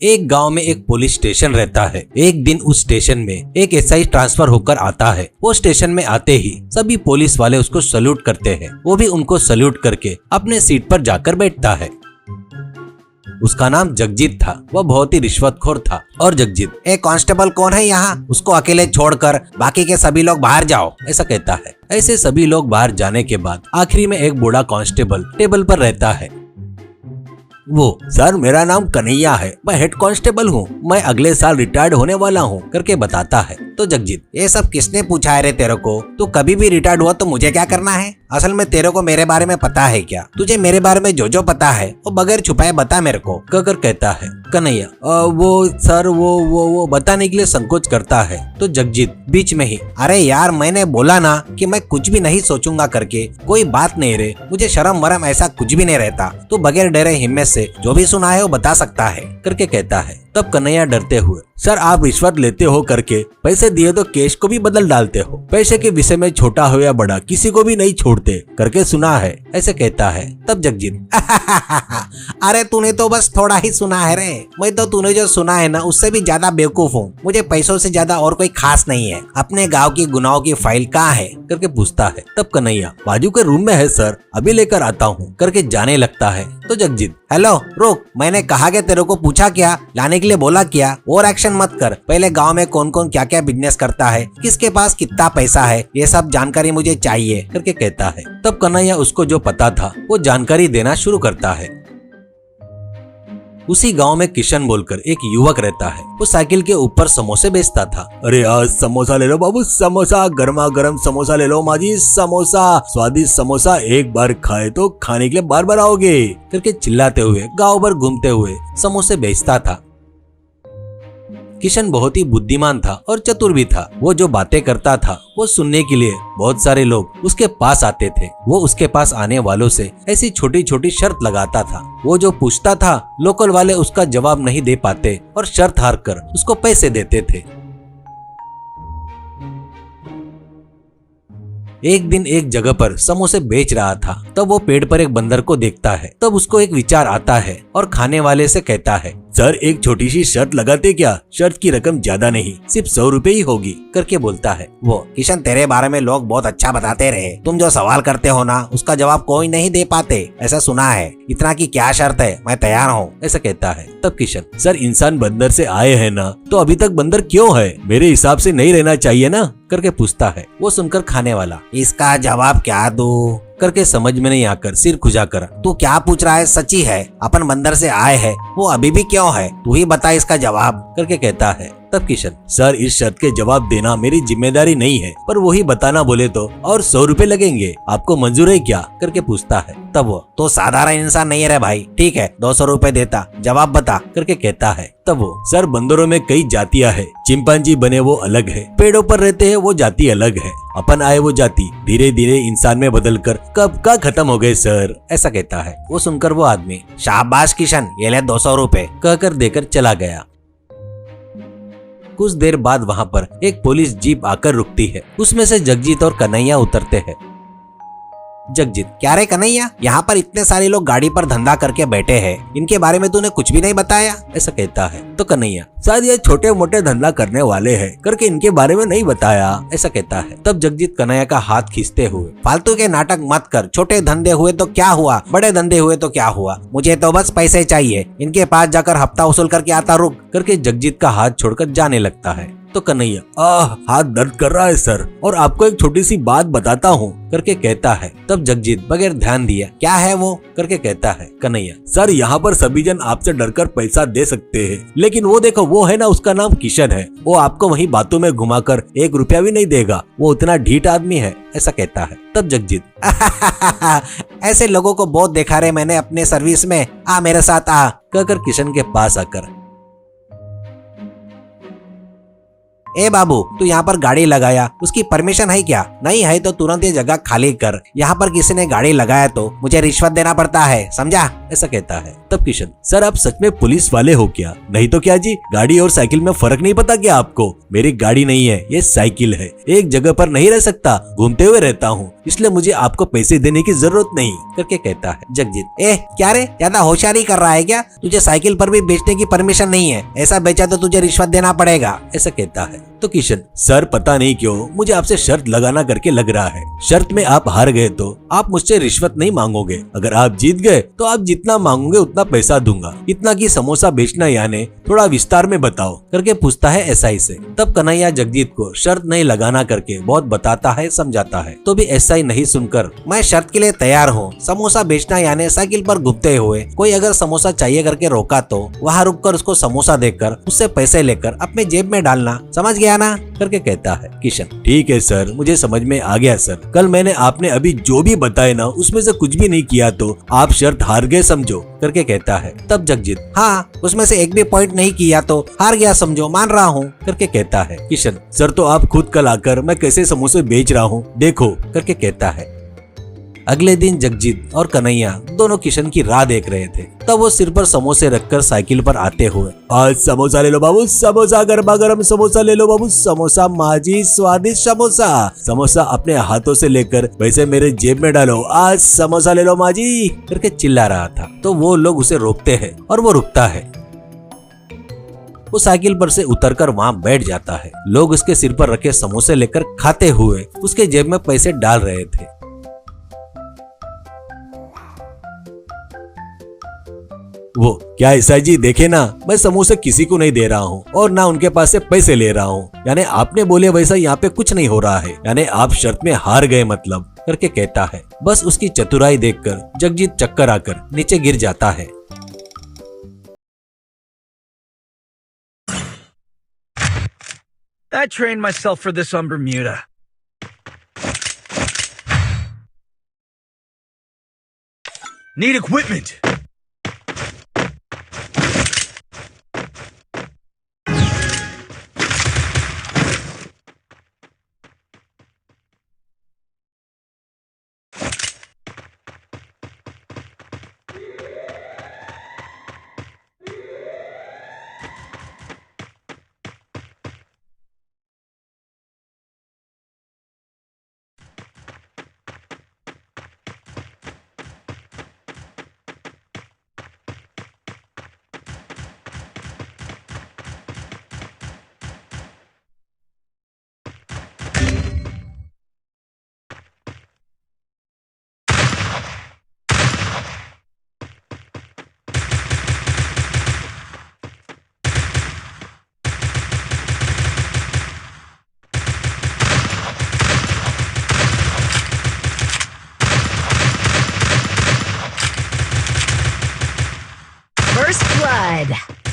एक गांव में एक पुलिस स्टेशन रहता है। एक दिन उस स्टेशन में एक एसआई ट्रांसफर होकर आता है। वो स्टेशन में आते ही सभी पुलिस वाले उसको सल्यूट करते हैं। वो भी उनको सल्यूट करके अपने सीट पर जाकर बैठता है। उसका नाम जगजीत था। वह बहुत ही रिश्वतखोर था। और जगजीत, एक कांस्टेबल कौन है यहाँ, उसको अकेले छोड़कर बाकी के सभी लोग बाहर जाओ, ऐसा कहता है। ऐसे सभी लोग बाहर जाने के बाद आखिरी में एक बूढ़ा कांस्टेबल टेबल पर रहता है। वो, सर मेरा नाम कन्हैया है, मैं हेड कांस्टेबल हूँ, मैं अगले साल रिटायर्ड होने वाला हूँ करके बताता है। तो जगजीत, ये सब किसने पूछा है रे तेरे को, तू कभी भी रिटायर्ड हुआ तो मुझे क्या करना है, असल में तेरे को मेरे बारे में पता है क्या, तुझे मेरे बारे में जो जो पता है वो बगैर छुपाए बता मेरे को, कहकर कहता है। कन्हैया, वो सर वो बताने के लिए संकोच करता है। तो जगजीत बीच में ही, अरे यार मैंने बोला ना कि मैं कुछ भी नहीं सोचूंगा करके, कोई बात नहीं रे, मुझे शर्म वरम ऐसा कुछ भी नहीं रहता, तू बगैर डरे हिम्मत से जो भी सुना है वो बता सकता है करके कहता है। तब कन्हैया डरते हुए, सर आप रिश्वत लेते हो करके पैसे दिए तो केस को भी बदल डालते हो, पैसे के विषय में छोटा हो या बड़ा किसी को भी नहीं छोड़ते करके सुना है, ऐसे कहता है। तब जगजीत, अरे तूने तो बस थोड़ा ही सुना है रे, मैं तो तूने जो सुना है ना उससे भी ज्यादा बेवकूफ हूँ, मुझे पैसों से ज्यादा और कोई खास नहीं है, अपने गाँव की गुनाहों की फाइल कहाँ है करके पूछता है। तब कन्हैया, बाजू के रूम में है सर, अभी लेकर आता हूँ करके जाने लगता है। तो जगजीत, हेलो रुक, मैंने कहा कि तेरे को पूछा क्या, लाने के लिए बोला क्या, और एक्शन मत कर, पहले गांव में कौन कौन क्या क्या बिजनेस करता है, किसके पास कितना पैसा है, ये सब जानकारी मुझे चाहिए करके कहता है। तब कन्हैया उसको जो पता था वो जानकारी देना शुरू करता है। उसी गांव में किशन बोलकर एक युवक रहता है। वो साइकिल के ऊपर समोसे बेचता था। अरे आज समोसा ले लो बाबू, समोसा, गर्मा गर्म समोसा ले लो माजी, समोसा, स्वादिष्ट समोसा, एक बार खाए तो खाने के लिए बार बार आओगे करके चिल्लाते हुए गांव भर घूमते हुए समोसे बेचता था। किशन बहुत ही बुद्धिमान था और चतुर भी था। वो जो बातें करता था वो सुनने के लिए बहुत सारे लोग उसके पास आते थे। वो उसके पास आने वालों से ऐसी छोटी छोटी शर्त लगाता था। वो जो पूछता था लोकल वाले उसका जवाब नहीं दे पाते और शर्त हार कर उसको पैसे देते थे। एक दिन एक जगह पर समोसे बेच रहा था। तब वो पेड़ पर एक बंदर को देखता है। तब उसको एक विचार आता है और खाने वाले से कहता है, सर एक छोटी सी शर्त लगाते क्या, शर्त की रकम ज्यादा नहीं, सिर्फ 100 रुपए ही होगी करके बोलता है। वो, किशन तेरे बारे में लोग बहुत अच्छा बताते रहे, तुम जो सवाल करते हो ना उसका जवाब कोई नहीं दे पाते, ऐसा सुना है, इतना की क्या शर्त है, मैं तैयार हूँ, ऐसा कहता है। तब किशन, सर इंसान बंदर से आए हैं ना, तो अभी तक बंदर क्यों है, मेरे हिसाब से नहीं रहना चाहिए ना करके पूछता है। वो सुनकर खाने वाला, इसका जवाब क्या दूं करके समझ में नहीं आकर सिर खुजाकर, तू क्या पूछ रहा है, सच्ची है, अपन बंदर से आए हैं, वो अभी भी क्यों है, तू ही बता इसका जवाब करके कहता है। तब किशन, सर इस शर्त के जवाब देना मेरी जिम्मेदारी नहीं है, पर वही बताना बोले तो और 100 रुपए लगेंगे, आपको मंजूर है क्या करके पूछता है। तब वो, तो साधारण इंसान नहीं है भाई, ठीक है 200 रुपए देता, जवाब बता करके कहता है। तब वो, सर बंदरों में कई जातियां हैं, चिंपांजी बने वो अलग है, पेड़ों पर रहते हैं वो जाति अलग है, अपन आए वो जाति धीरे धीरे इंसान में बदलकर कब का खत्म हो गए सर, ऐसा कहता है। वो सुनकर वो आदमी, शाबाश किशन, ये ले 200 रुपए कहकर देकर चला गया। कुछ देर बाद वहां पर एक पुलिस जीप आकर रुकती है। उसमें से जगजीत और कन्हैया उतरते हैं। जगजीत, क्या रे कन्हैया, यहाँ पर इतने सारे लोग गाड़ी पर धंधा करके बैठे हैं, इनके बारे में तूने कुछ भी नहीं बताया, ऐसा कहता है। तो कन्हैया, शायद ये छोटे मोटे धंधा करने वाले हैं करके इनके बारे में नहीं बताया, ऐसा कहता है। तब जगजीत कन्हैया का हाथ खींचते हुए, फालतू के नाटक मत कर, छोटे धंधे हुए तो क्या हुआ, बड़े धंधे हुए तो क्या हुआ, मुझे तो बस पैसे चाहिए, इनके पास जाकर हफ्ता वसूल करके आता रुक करके जगजीत का हाथ छोड़कर जाने लगता है। तो कन्हैया, हाथ दर्द कर रहा है सर, और आपको एक छोटी सी बात बताता हूँ करके कहता है। तब जगजीत बगैर ध्यान दिया, क्या है वो करके कहता है। कन्हैया, सर यहाँ पर सभी जन आपसे डरकर पैसा दे सकते हैं, लेकिन वो देखो वो है ना, उसका नाम किशन है, वो आपको वही बातों में घुमाकर 1 रुपया भी नहीं देगा, वो इतना ढीठ आदमी है, ऐसा कहता है। तब जगजीत, ऐसे लोगों को बहुत देखा रे मैंने अपने सर्विस में, आ मेरे साथ आ कहकर किशन के पास आकर ए बाबू, तू यहाँ पर गाड़ी लगाया, उसकी परमिशन है क्या? नहीं है तो तुरंत ये जगह खाली कर। यहाँ पर किसी ने गाड़ी लगाया तो मुझे रिश्वत देना पड़ता है, समझा? ऐसा कहता है। तब किशन, सर आप सच में पुलिस वाले हो क्या? नहीं तो क्या जी, गाड़ी और साइकिल में फर्क नहीं पता क्या आपको? मेरी गाड़ी नहीं है, ये साइकिल है। एक जगह पर नहीं रह सकता, घूमते हुए रहता हूँ, इसलिए मुझे आपको पैसे देने की जरूरत नहीं, करके कहता है। जगजीत, ए क्या रे, ज्यादा होशियारी कर रहा है क्या? तुझे साइकिल पर भी बेचने की परमिशन नहीं है, ऐसा बेचा तो तुझे रिश्वत देना पड़ेगा, ऐसा कहता है। तो किशन, सर पता नहीं क्यों मुझे आपसे शर्त लगाना करके लग रहा है। शर्त में आप हार गए तो आप मुझसे रिश्वत नहीं मांगोगे, अगर आप जीत गए तो आप जितना मांगोगे उतना पैसा दूंगा। इतना कि समोसा बेचना यानी थोड़ा विस्तार में बताओ, करके पूछता है एसआई से। तब कन्हैया जगजीत को शर्त नहीं लगाना करके बहुत बताता है, समझाता है। तो भी एसआई नहीं सुनकर, मैं शर्त के लिए तैयार हूँ, समोसा बेचना यानी साइकिल पर घूमते हुए कोई अगर समोसा चाहिए करके रोका तो वहाँ रुककर उसको समोसा देकर उससे पैसे लेकर अपने जेब में डालना, समझ गया ना, करके कहता है। किशन, ठीक है सर, मुझे समझ में आ गया सर। कल मैंने आपने अभी जो भी बताए ना उसमें से कुछ भी नहीं किया तो आप शर्त हार गए समझो, करके कहता है। तब जगजीत, हाँ उसमें से एक भी पॉइंट नहीं किया तो हार गया समझो, मान रहा हूँ, करके कहता है। किशन, सर तो आप खुद कल आकर मैं कैसे समोसे बेच रहा हूँ देखो, करके कहता है। अगले दिन जगजीत और कन्हैया दोनों किशन की राह देख रहे थे। तब वो सिर पर समोसे रखकर साइकिल पर आते हुए, आज समोसा ले लो बाबू, समोसा गरमा गरम समोसा ले लो बाबू, समोसा माजी स्वादिष्ट समोसा, समोसा अपने हाथों से लेकर पैसे मेरे जेब में डालो, आज समोसा ले लो माजी, करके चिल्ला रहा था। तो वो लोग उसे रोकते हैं और वो रुकता है। वो साइकिल पर से उतरकर वहाँ बैठ जाता है। लोग उसके सिर पर रखे समोसे लेकर खाते हुए उसके जेब में पैसे डाल रहे थे। वो, क्या एसआई जी देखे ना, मैं समोसे किसी को नहीं दे रहा हूँ और ना उनके पास से पैसे ले रहा हूँ, यानी आपने बोले वैसा यहाँ पे कुछ नहीं हो रहा है, यानी आप शर्त में हार गए मतलब, करके कहता है। बस उसकी चतुराई देखकर जगजीत चक्कर आकर नीचे गिर जाता है। I trained myself for this on Bermuda. Need equipment. First blood.